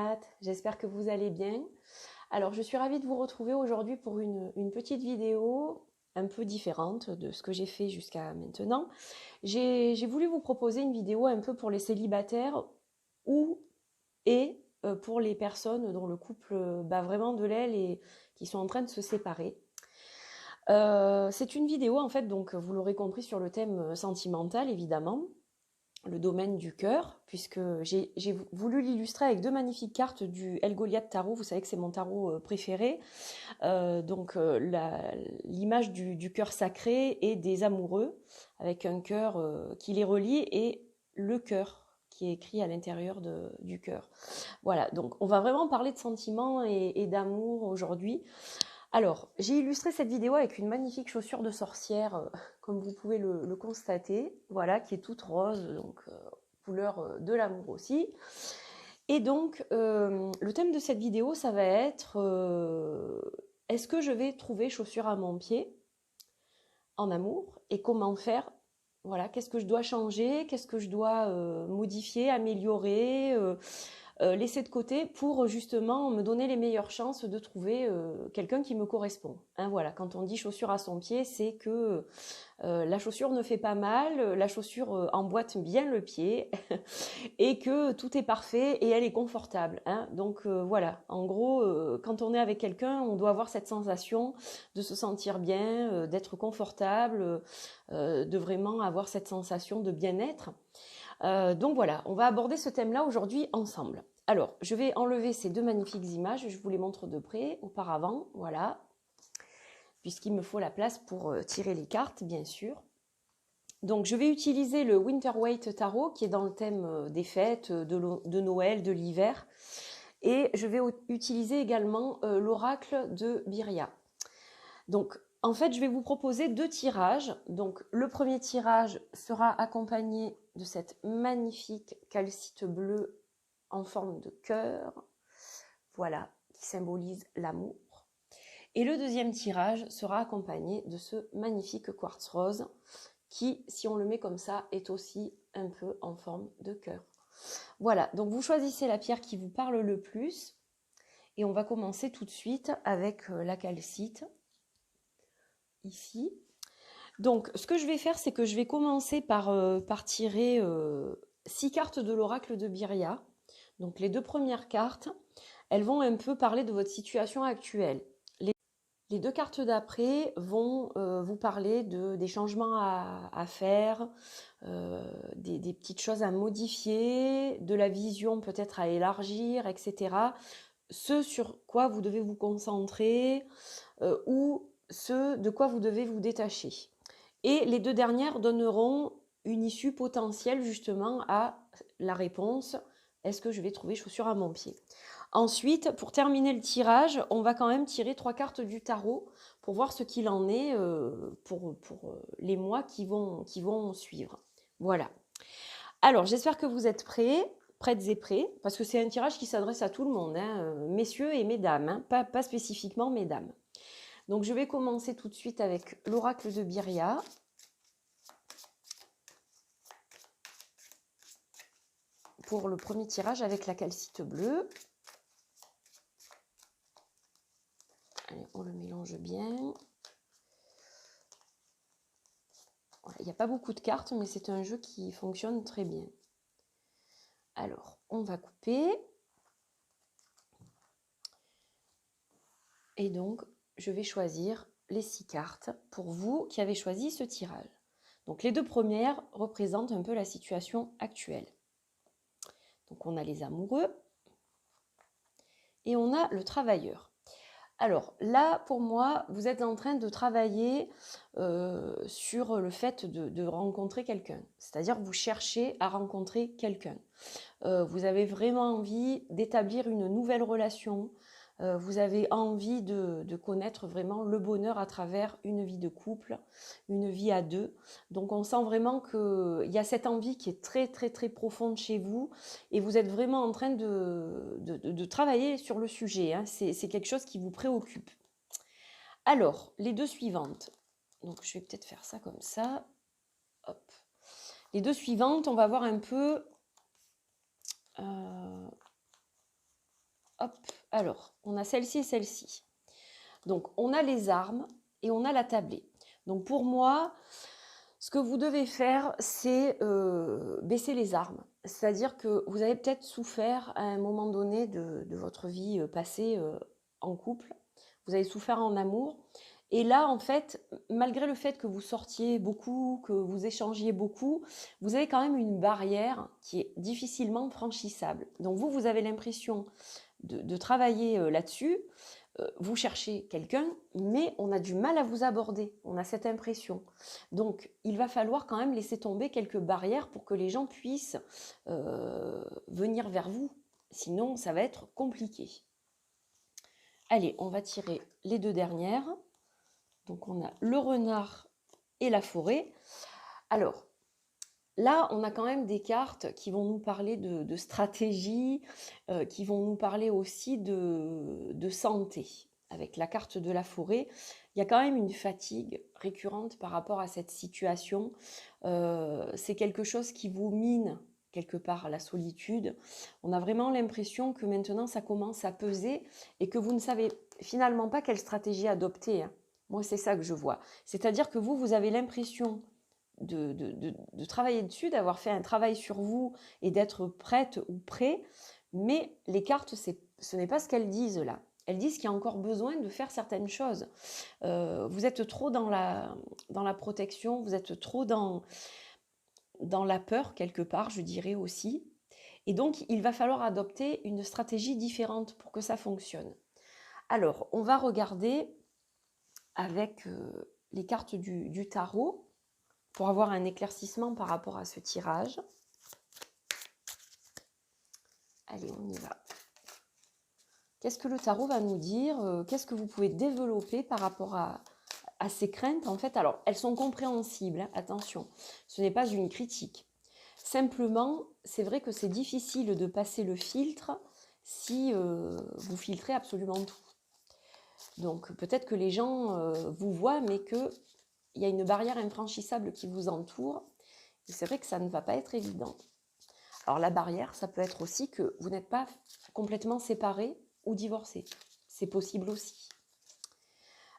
Nat, j'espère que vous allez bien. Alors, je suis ravie de vous retrouver aujourd'hui pour une petite vidéo un peu différente de ce que j'ai fait jusqu'à maintenant. J'ai voulu vous proposer une vidéo un peu pour les célibataires ou pour les personnes dont le couple bat vraiment de l'aile et qui sont en train de se séparer. C'est une vidéo en fait, donc vous l'aurez compris, sur le thème sentimental évidemment, le domaine du cœur, puisque j'ai voulu l'illustrer avec deux magnifiques cartes du El Goliath Tarot. Vous savez que c'est mon tarot préféré. L'image du cœur sacré et des amoureux, avec un cœur qui les relie et le cœur qui est écrit à l'intérieur du cœur. Voilà, donc on va vraiment parler de sentiments et d'amour aujourd'hui. Alors, j'ai illustré cette vidéo avec une magnifique chaussure de sorcière, comme vous pouvez le constater, voilà, qui est toute rose, donc couleur de l'amour aussi. Et donc, le thème de cette vidéo, ça va être est-ce que je vais trouver chaussure à mon pied en amour et comment faire? Voilà, qu'est-ce que je dois changer, qu'est-ce que je dois modifier, améliorer, laisser de côté pour justement me donner les meilleures chances de trouver quelqu'un qui me correspond. Hein, voilà, quand on dit chaussure à son pied, c'est que la chaussure ne fait pas mal, la chaussure emboîte bien le pied et que tout est parfait et elle est confortable. Hein. Donc voilà, en gros, quand on est avec quelqu'un, on doit avoir cette sensation de se sentir bien, d'être confortable, de vraiment avoir cette sensation de bien-être. Donc voilà, on va aborder ce thème-là aujourd'hui ensemble. Alors, je vais enlever ces deux magnifiques images, je vous les montre de près auparavant, voilà, puisqu'il me faut la place pour tirer les cartes, bien sûr. Donc, je vais utiliser le Winter Waite Tarot, qui est dans le thème des fêtes, de Noël, de l'hiver, et je vais utiliser également l'oracle de Biria. Donc, en fait, je vais vous proposer deux tirages. Donc, le premier tirage sera accompagné de cette magnifique calcite bleue en forme de cœur, voilà, qui symbolise l'amour. Et le deuxième tirage sera accompagné de ce magnifique quartz rose qui, si on le met comme ça, est aussi un peu en forme de cœur. Voilà, donc vous choisissez la pierre qui vous parle le plus et on va commencer tout de suite avec la calcite, ici. Donc, ce que je vais faire, c'est que je vais commencer par tirer 6 cartes de l'oracle de Biria. Donc, les deux premières cartes, elles vont un peu parler de votre situation actuelle. Les deux cartes d'après vont vous parler des changements à faire, des petites choses à modifier, de la vision peut-être à élargir, etc. Ce sur quoi vous devez vous concentrer ou ce de quoi vous devez vous détacher. Et les deux dernières donneront une issue potentielle justement à la réponse « Est-ce que je vais trouver chaussure à mon pied ?» Ensuite, pour terminer le tirage, on va quand même tirer 3 cartes du tarot pour voir ce qu'il en est pour les mois qui vont suivre. Voilà. Alors, j'espère que vous êtes prêtes et prêts, parce que c'est un tirage qui s'adresse à tout le monde, hein, messieurs et mesdames, hein, pas spécifiquement mesdames. Donc, je vais commencer tout de suite avec l'oracle de Biria. Pour le premier tirage avec la calcite bleue. Allez, on le mélange bien. Voilà, il n'y a pas beaucoup de cartes, mais c'est un jeu qui fonctionne très bien. Alors, on va couper. Et donc, je vais choisir les 6 cartes pour vous qui avez choisi ce tirage. Donc, les deux premières représentent un peu la situation actuelle. Donc, on a les amoureux et on a le travailleur. Alors là, pour moi, vous êtes en train de travailler sur le fait de rencontrer quelqu'un. C'est-à-dire que vous cherchez à rencontrer quelqu'un. Vous avez vraiment envie d'établir une nouvelle relation. Vous avez envie de connaître vraiment le bonheur à travers une vie de couple, une vie à deux. Donc on sent vraiment qu'il y a cette envie qui est très très très profonde chez vous et vous êtes vraiment en train de travailler sur le sujet. Hein. C'est quelque chose qui vous préoccupe. Alors, les deux suivantes. Donc je vais peut-être faire ça comme ça. Hop. Les deux suivantes, on va voir un peu... Hop, alors, on a celle-ci et celle-ci. Donc, on a les armes et on a la tablée. Donc, pour moi, ce que vous devez faire, c'est baisser les armes. C'est-à-dire que vous avez peut-être souffert à un moment donné de votre vie passée en couple. Vous avez souffert en amour. Et là, en fait, malgré le fait que vous sortiez beaucoup, que vous échangiez beaucoup, vous avez quand même une barrière qui est difficilement franchissable. Donc vous, vous avez l'impression de travailler là-dessus. Vous cherchez quelqu'un, mais on a du mal à vous aborder. On a cette impression. Donc, il va falloir quand même laisser tomber quelques barrières pour que les gens puissent venir vers vous. Sinon, ça va être compliqué. Allez, on va tirer les deux dernières. Donc, on a le renard et la forêt. Alors, là, on a quand même des cartes qui vont nous parler de stratégie, qui vont nous parler aussi de santé. Avec la carte de la forêt, il y a quand même une fatigue récurrente par rapport à cette situation. C'est quelque chose qui vous mine quelque part la solitude. On a vraiment l'impression que maintenant ça commence à peser et que vous ne savez finalement pas quelle stratégie adopter, hein. Moi, c'est ça que je vois. C'est-à-dire que vous avez l'impression de travailler dessus, d'avoir fait un travail sur vous et d'être prête ou prêt, mais les cartes, ce n'est pas ce qu'elles disent là. Elles disent qu'il y a encore besoin de faire certaines choses. Vous êtes trop dans la protection, vous êtes trop dans la peur quelque part, je dirais aussi. Et donc, il va falloir adopter une stratégie différente pour que ça fonctionne. Alors, on va regarder avec les cartes du tarot pour avoir un éclaircissement par rapport à ce tirage. Allez, on y va. Qu'est-ce que le tarot va nous dire? Qu'est-ce que vous pouvez développer par rapport à ces craintes? En fait, alors, elles sont compréhensibles, hein, attention, ce n'est pas une critique. Simplement, c'est vrai que c'est difficile de passer le filtre si vous filtrez absolument tout. Donc, peut-être que les gens vous voient, mais qu'il y a une barrière infranchissable qui vous entoure. Et c'est vrai que ça ne va pas être évident. Alors, la barrière, ça peut être aussi que vous n'êtes pas complètement séparés ou divorcés. C'est possible aussi.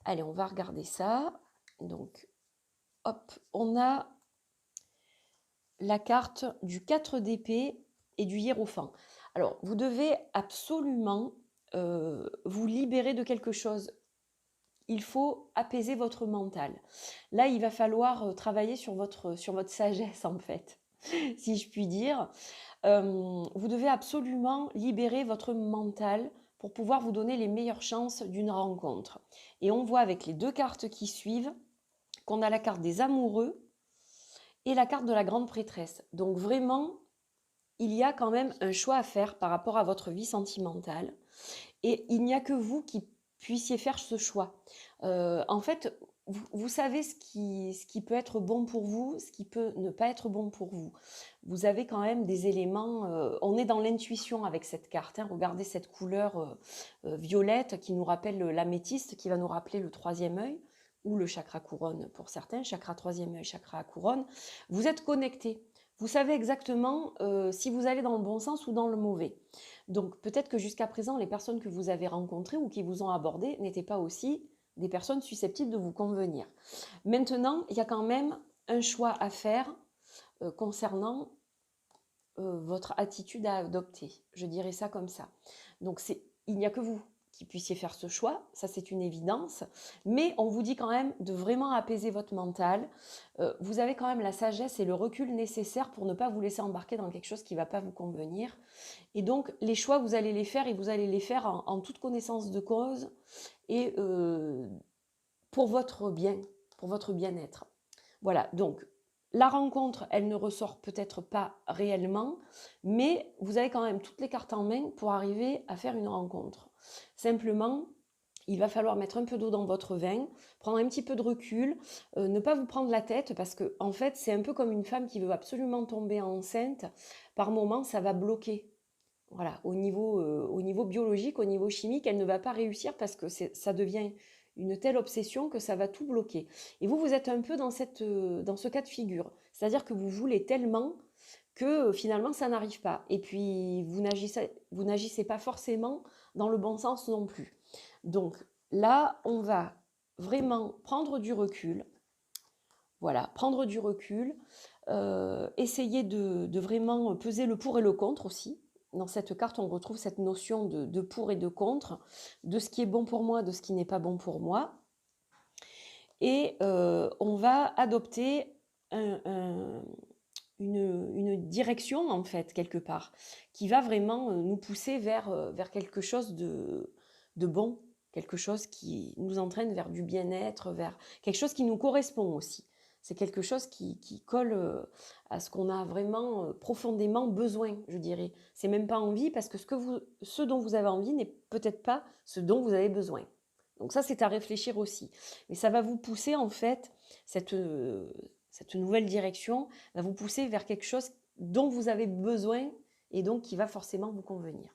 Allez, on va regarder ça. Donc, hop, on a la carte du 4 d'épée et du hiérophant. Alors, vous devez absolument vous libérer de quelque chose. Il faut apaiser votre mental. Là, il va falloir travailler sur votre sagesse, en fait, si je puis dire. Vous devez absolument libérer votre mental pour pouvoir vous donner les meilleures chances d'une rencontre. Et on voit avec les deux cartes qui suivent qu'on a la carte des amoureux et la carte de la grande prêtresse. Donc vraiment, il y a quand même un choix à faire par rapport à votre vie sentimentale. Et il n'y a que vous qui puissiez faire ce choix. En fait, vous savez ce qui peut être bon pour vous, ce qui peut ne pas être bon pour vous. Vous avez quand même des éléments, on est dans l'intuition avec cette carte, hein. Regardez cette couleur violette qui nous rappelle l'améthyste, qui va nous rappeler le troisième œil, ou le chakra couronne pour certains, chakra troisième œil, chakra couronne. Vous êtes connecté. Vous savez exactement si vous allez dans le bon sens ou dans le mauvais. Donc peut-être que jusqu'à présent, les personnes que vous avez rencontrées ou qui vous ont abordé n'étaient pas aussi des personnes susceptibles de vous convenir. Maintenant, il y a quand même un choix à faire concernant votre attitude à adopter. Je dirais ça comme ça. Donc il n'y a que vous qui puissiez faire ce choix, ça c'est une évidence, mais on vous dit quand même de vraiment apaiser votre mental. Vous avez quand même la sagesse et le recul nécessaire pour ne pas vous laisser embarquer dans quelque chose qui ne va pas vous convenir. Et donc les choix, vous allez les faire et vous allez les faire en toute connaissance de cause et pour votre bien, pour votre bien-être. Voilà, donc la rencontre, elle ne ressort peut-être pas réellement, mais vous avez quand même toutes les cartes en main pour arriver à faire une rencontre. Simplement, il va falloir mettre un peu d'eau dans votre vin, prendre un petit peu de recul, ne pas vous prendre la tête parce que en fait, c'est un peu comme une femme qui veut absolument tomber enceinte. Par moment, ça va bloquer. Voilà, au niveau biologique, au niveau chimique, elle ne va pas réussir parce que ça devient une telle obsession que ça va tout bloquer. Et vous êtes un peu dans ce cas de figure. C'est-à-dire que vous voulez tellement que finalement, ça n'arrive pas. Et puis, vous n'agissez pas forcément dans le bon sens non plus. Donc là, on va vraiment prendre du recul. Voilà, prendre du recul, essayer de vraiment peser le pour et le contre aussi. Dans cette carte, on retrouve cette notion de pour et de contre, de ce qui est bon pour moi, de ce qui n'est pas bon pour moi. Et on va adopter une direction, en fait, quelque part, qui va vraiment nous pousser vers quelque chose de bon, quelque chose qui nous entraîne vers du bien-être, vers quelque chose qui nous correspond aussi. C'est quelque chose qui colle à ce qu'on a vraiment profondément besoin, je dirais. C'est même pas envie, parce que ce dont vous avez envie n'est peut-être pas ce dont vous avez besoin. Donc ça, c'est à réfléchir aussi. Mais ça va vous pousser, en fait, cette nouvelle direction va vous pousser vers quelque chose dont vous avez besoin et donc qui va forcément vous convenir.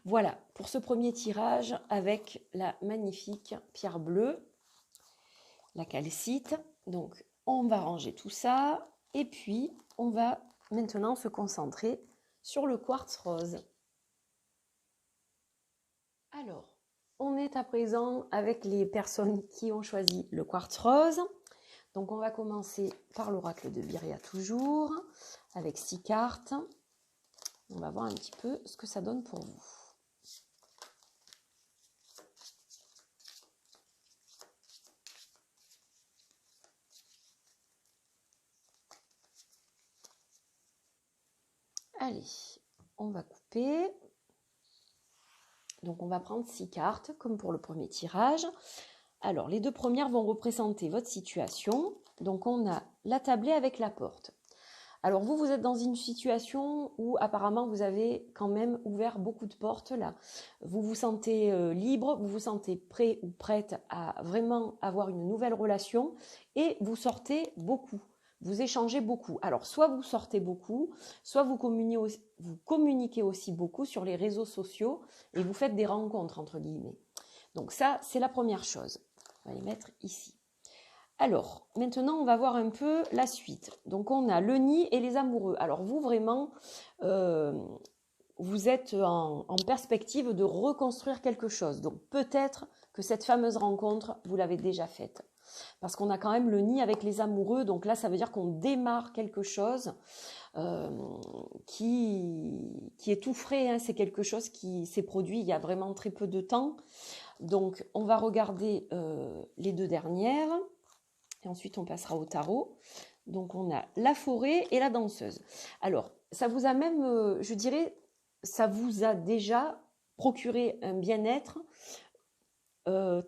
Voilà pour ce premier tirage avec la magnifique pierre bleue, la calcite. Donc on va ranger tout ça et puis on va maintenant se concentrer sur le quartz rose. Alors, on est à présent avec les personnes qui ont choisi le quartz rose. Donc on va commencer par l'oracle de Byria toujours, avec 6 cartes. On va voir un petit peu ce que ça donne pour vous. Allez, on va couper. Donc on va prendre 6 cartes, comme pour le premier tirage. Alors, les 2 premières vont représenter votre situation. Donc on a la tablée avec la porte. Alors vous êtes dans une situation où apparemment vous avez quand même ouvert beaucoup de portes là. Vous vous sentez libre, vous vous sentez prêt ou prête à vraiment avoir une nouvelle relation et vous sortez beaucoup, vous échangez beaucoup. Alors soit vous sortez beaucoup, soit vous communiquez aussi beaucoup sur les réseaux sociaux et vous faites des rencontres entre guillemets. Donc ça, c'est la première chose. On va les mettre ici. Alors, maintenant, on va voir un peu la suite. Donc, on a le nid et les amoureux. Alors, vous, vraiment, vous êtes en perspective de reconstruire quelque chose. Donc, peut-être que cette fameuse rencontre, vous l'avez déjà faite. Parce qu'on a quand même le nid avec les amoureux. Donc là, ça veut dire qu'on démarre quelque chose qui est tout frais. Hein. C'est quelque chose qui s'est produit il y a vraiment très peu de temps. Donc, on va regarder les 2 dernières. Et ensuite, on passera au tarot. Donc, on a la forêt et la danseuse. Alors, ça vous a même, je dirais, ça vous a déjà procuré un bien-être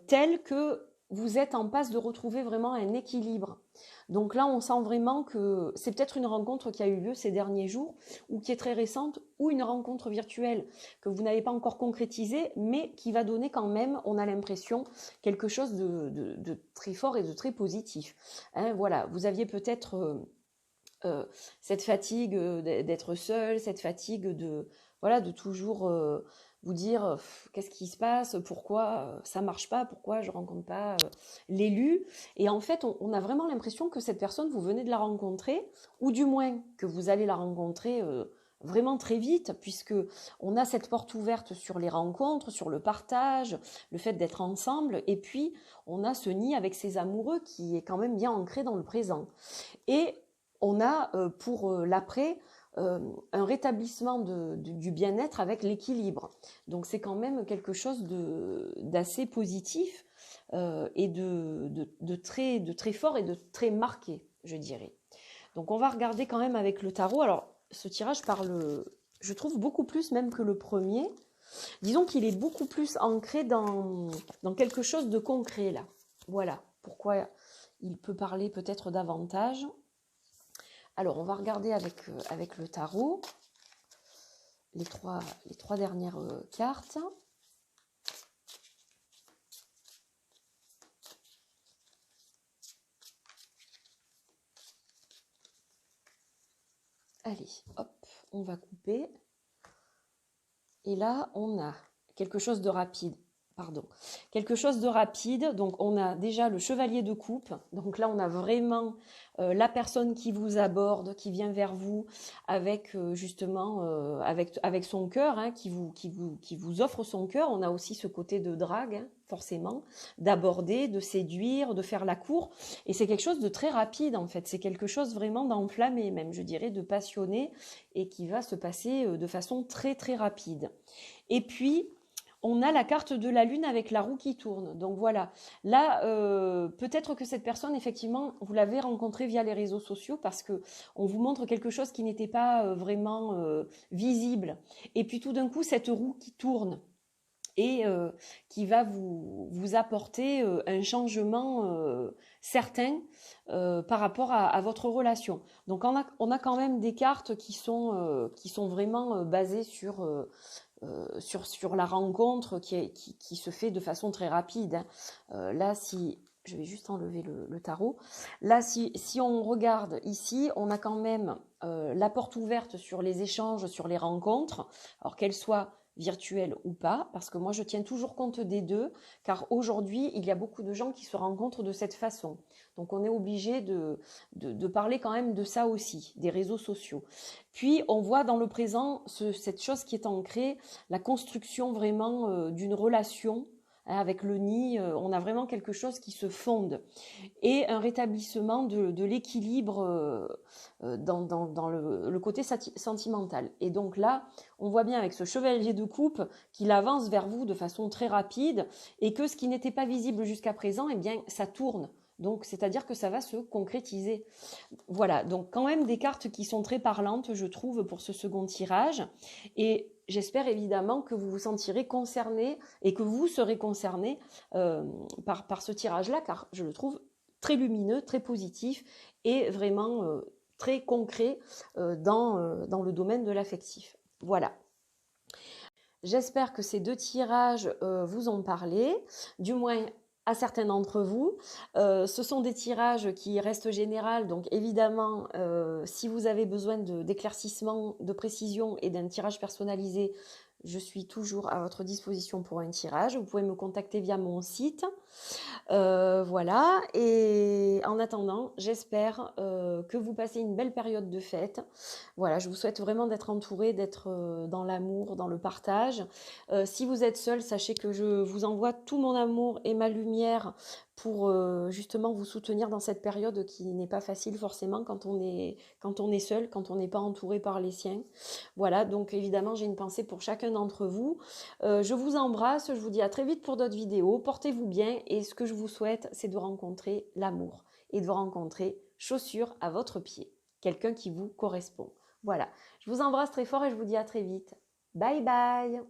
tel que vous êtes en passe de retrouver vraiment un équilibre. Donc là, on sent vraiment que c'est peut-être une rencontre qui a eu lieu ces derniers jours ou qui est très récente ou une rencontre virtuelle que vous n'avez pas encore concrétisée mais qui va donner quand même, on a l'impression, quelque chose de très fort et de très positif. Hein, voilà, vous aviez peut-être cette fatigue d'être seul, cette fatigue de toujours vous dire qu'est-ce qui se passe, pourquoi ça marche pas, pourquoi je rencontre pas l'élu. Et en fait, on a vraiment l'impression que cette personne, vous venez de la rencontrer, ou du moins que vous allez la rencontrer vraiment très vite, puisque on a cette porte ouverte sur les rencontres, sur le partage, le fait d'être ensemble, et puis on a ce nid avec ses amoureux qui est quand même bien ancré dans le présent. Et on a pour l'après un rétablissement du bien-être avec l'équilibre. Donc c'est quand même quelque chose d'assez positif et de très fort et de très marqué, je dirais. Donc on va regarder quand même avec le tarot. Alors ce tirage parle, je trouve, beaucoup plus même que le premier. Disons qu'il est beaucoup plus ancré dans quelque chose de concret là. Voilà pourquoi il peut parler peut-être davantage. Alors, on va regarder avec le tarot les trois dernières cartes. Allez, hop, on va couper. Et là, on a quelque chose de rapide. pardon, quelque chose de rapide. Donc on a déjà le chevalier de coupe. Donc là on a vraiment la personne qui vous aborde, qui vient vers vous avec justement avec son cœur, hein, qui vous offre son cœur. On a aussi ce côté de drague, hein, forcément, d'aborder, de séduire, de faire la cour. Et c'est quelque chose de très rapide en fait. C'est quelque chose vraiment d'enflammé, même je dirais, de passionné, et qui va se passer de façon très très rapide. Et puis on a la carte de la lune avec la roue qui tourne. Donc voilà, là, peut-être que cette personne, effectivement, vous l'avez rencontrée via les réseaux sociaux parce que on vous montre quelque chose qui n'était pas vraiment visible. Et puis tout d'un coup, cette roue qui tourne et qui va vous apporter un changement certain par rapport à votre relation. Donc on a quand même des cartes qui sont vraiment basées sur la rencontre qui se fait de façon très rapide, hein. Là, si je vais juste enlever le tarot. Là, si on regarde ici, on a quand même la porte ouverte sur les échanges, sur les rencontres, alors qu'elles soient virtuelles ou pas, parce que moi je tiens toujours compte des deux, car aujourd'hui il y a beaucoup de gens qui se rencontrent de cette façon. Donc on est obligé de parler quand même de ça aussi, des réseaux sociaux. Puis on voit dans le présent cette chose qui est ancrée, la construction vraiment d'une relation, hein, avec le nid. On a vraiment quelque chose qui se fonde et un rétablissement de l'équilibre dans le côté sentimental. Et donc là, on voit bien avec ce chevalier de coupe qu'il avance vers vous de façon très rapide et que ce qui n'était pas visible jusqu'à présent, eh bien, ça tourne. Donc, c'est-à-dire que ça va se concrétiser. Voilà, donc quand même des cartes qui sont très parlantes, je trouve, pour ce second tirage. Et j'espère évidemment que vous vous sentirez concerné et que vous serez concerné par ce tirage-là, car je le trouve très lumineux, très positif et vraiment très concret dans le domaine de l'affectif. Voilà. J'espère que ces deux tirages vous ont parlé, du moins à certains d'entre vous. Ce sont des tirages qui restent généraux, donc évidemment, si vous avez besoin d'éclaircissement, de précision et d'un tirage personnalisé, je suis toujours à votre disposition pour un tirage. Vous pouvez me contacter via mon site. Voilà, et en attendant, j'espère que vous passez une belle période de fête. Voilà, je vous souhaite vraiment d'être entouré, d'être dans l'amour, dans le partage. Si vous êtes seul, sachez que je vous envoie tout mon amour et ma lumière pour justement vous soutenir dans cette période qui n'est pas facile forcément quand on est seul, quand on n'est pas entouré par les siens. Voilà, donc évidemment, j'ai une pensée pour chacun d'entre vous. Je vous embrasse, je vous dis à très vite pour d'autres vidéos. Portez-vous bien et ce que je vous souhaite, c'est de rencontrer l'amour et de rencontrer chaussure à votre pied, quelqu'un qui vous correspond. Voilà, je vous embrasse très fort et je vous dis à très vite. Bye bye.